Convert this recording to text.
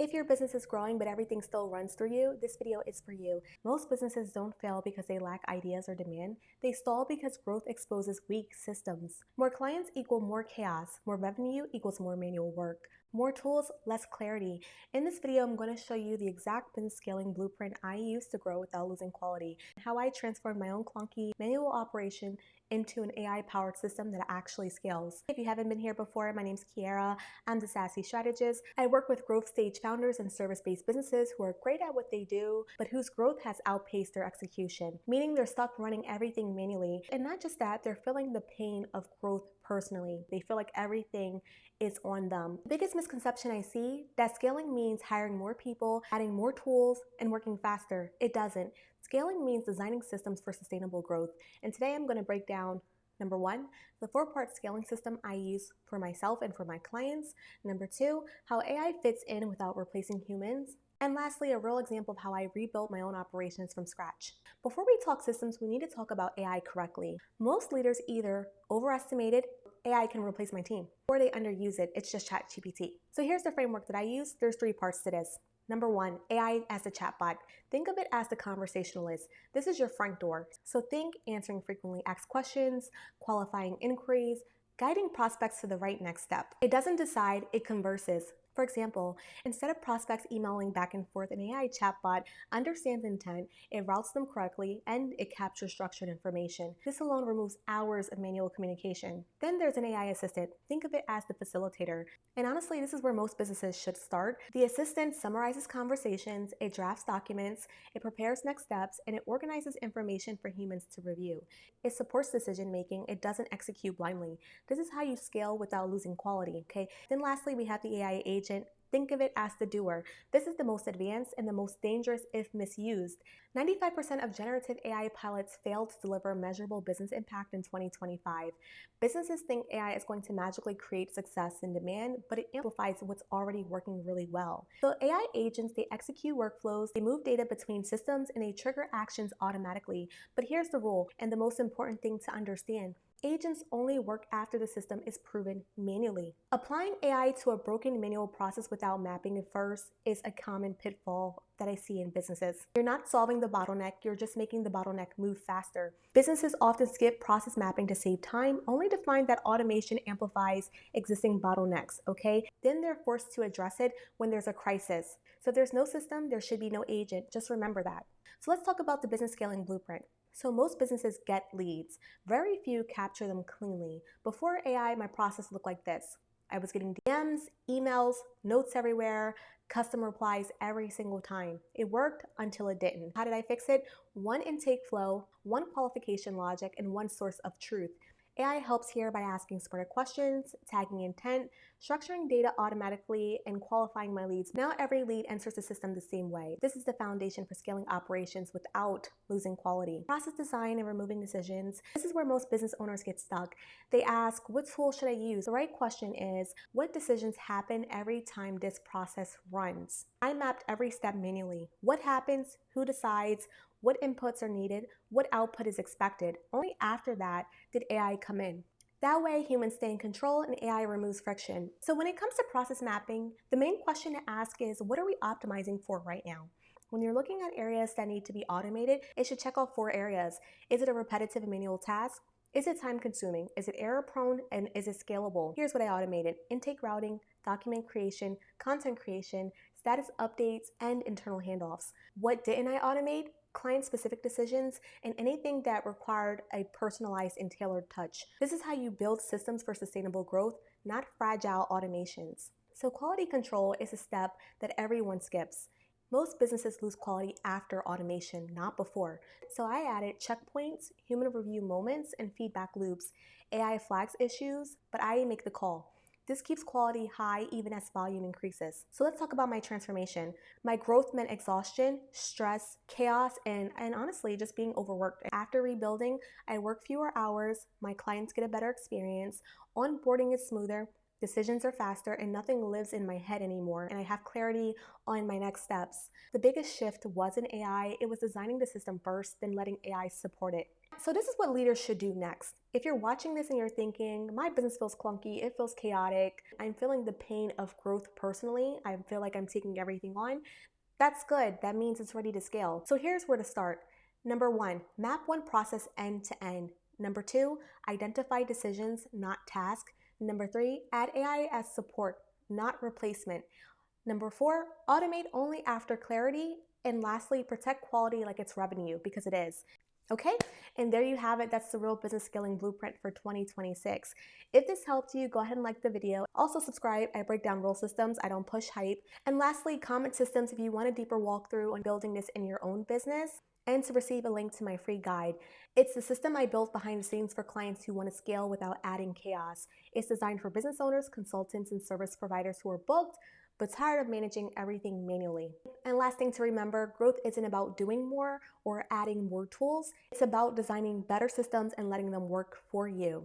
If your business is growing but everything still runs through you, this video is for you. Most businesses don't fail because they lack ideas or demand. They stall because growth exposes weak systems. More clients equal more chaos. More revenue equals more manual work. More tools, less clarity. In this video, I'm going to show you the exact business scaling blueprint I use to grow without losing quality, how I transformed my own clunky manual operation into an AI-powered system that actually scales. If you haven't been here before, my name's Kiara. I'm the Sassy Strategist. I work with growth stage founders and service-based businesses who are great at what they do, but whose growth has outpaced their execution, meaning they're stuck running everything manually. And not just that, they're feeling the pain of growth personally. They feel like everything is on them. The biggest misconception I see, that scaling means hiring more people, adding more tools, and working faster. It doesn't. Scaling means designing systems for sustainable growth. And today I'm going to break down, number one, the 4-part scaling system I use for myself and for my clients. Number two, how AI fits in without replacing humans. And lastly, a real example of how I rebuilt my own operations from scratch. Before we talk systems, we need to talk about AI correctly. Most leaders either overestimate it, AI can replace my team, or they underuse it, it's just ChatGPT. So here's the framework that I use. There's 3 parts to this. Number one, AI as a chatbot. Think of it as the conversationalist. This is your front door. So think answering frequently asked questions, qualifying inquiries, guiding prospects to the right next step. It doesn't decide, it converses. For example, instead of prospects emailing back and forth, an AI chatbot understands intent, it routes them correctly, and it captures structured information. This alone removes hours of manual communication. Then there's an AI assistant. Think of it as the facilitator. And honestly, this is where most businesses should start. The assistant summarizes conversations, it drafts documents, it prepares next steps, and it organizes information for humans to review. It supports decision making, it doesn't execute blindly. This is how you scale without losing quality, okay? Then lastly, we have the AI agent. Think of it as the doer. This is the most advanced and the most dangerous if misused. 95% of generative AI pilots fail to deliver measurable business impact in 2025. Businesses think AI is going to magically create success and demand, but it amplifies what's already working really well. So AI agents, they execute workflows, they move data between systems, and they trigger actions automatically. But here's the rule, and the most important thing to understand. Agents only work after the system is proven manually. Applying AI to a broken manual process without mapping it first is a common pitfall that I see in businesses. You're not solving the bottleneck, you're just making the bottleneck move faster. Businesses often skip process mapping to save time, only to find that automation amplifies existing bottlenecks, okay? Then they're forced to address it when there's a crisis. So if there's no system, there should be no agent. Just remember that. So let's talk about the business scaling blueprint. So most businesses get leads. Very few capture them cleanly. Before AI, my process looked like this. I was getting DMs, emails, notes everywhere, custom replies every single time. It worked until it didn't. How did I fix it? 1 intake flow, 1 qualification logic, and 1 source of truth. AI helps here by asking smarter questions, tagging intent, structuring data automatically, and qualifying my leads. Now every lead enters the system the same way. This is the foundation for scaling operations without losing quality. Process design and removing decisions. This is where most business owners get stuck. They ask, what tool should I use? The right question is, what decisions happen every time this process runs? I mapped every step manually. What happens? Who decides? What inputs are needed, what output is expected. Only after that did AI come in. That way, humans stay in control and AI removes friction. So when it comes to process mapping, the main question to ask is, what are we optimizing for right now? When you're looking at areas that need to be automated, it should check off 4 areas. Is it a repetitive and manual task? Is it time consuming? Is it error prone? And is it scalable? Here's what I automated: intake routing, document creation, content creation, status updates, and internal handoffs. What didn't I automate? Client-specific decisions, and anything that required a personalized and tailored touch. This is how you build systems for sustainable growth, not fragile automations. So quality control is a step that everyone skips. Most businesses lose quality after automation, not before. So I added checkpoints, human review moments, and feedback loops. AI flags issues, but I make the call. This keeps quality high even as volume increases. So let's talk about my transformation. My growth meant exhaustion, stress, chaos, and honestly, just being overworked. After rebuilding, I work fewer hours, my clients get a better experience, onboarding is smoother, Decisions are faster and nothing lives in my head anymore, and I have clarity on my next steps. The biggest shift wasn't AI, it was designing the system first, then letting AI support it. So this is what leaders should do next. If you're watching this and you're thinking, my business feels clunky, it feels chaotic, I'm feeling the pain of growth personally, I feel like I'm taking everything on, that's good. That means it's ready to scale. So here's where to start. Number 1, map one process end to end. Number 2, identify decisions, not tasks. Number 3, add AI as support, not replacement. Number 4, automate only after clarity. And lastly, protect quality like it's revenue, because it is. Okay, and there you have it. That's the Real Business Scaling Blueprint for 2026. If this helped you, go ahead and like the video. Also subscribe. I break down role systems. I don't push hype. And lastly, comment systems if you want a deeper walkthrough on building this in your own business, and to receive a link to my free guide. It's the system I built behind the scenes for clients who want to scale without adding chaos. It's designed for business owners, consultants, and service providers who are booked but tired of managing everything manually. And last thing to remember, growth isn't about doing more or adding more tools. It's about designing better systems and letting them work for you.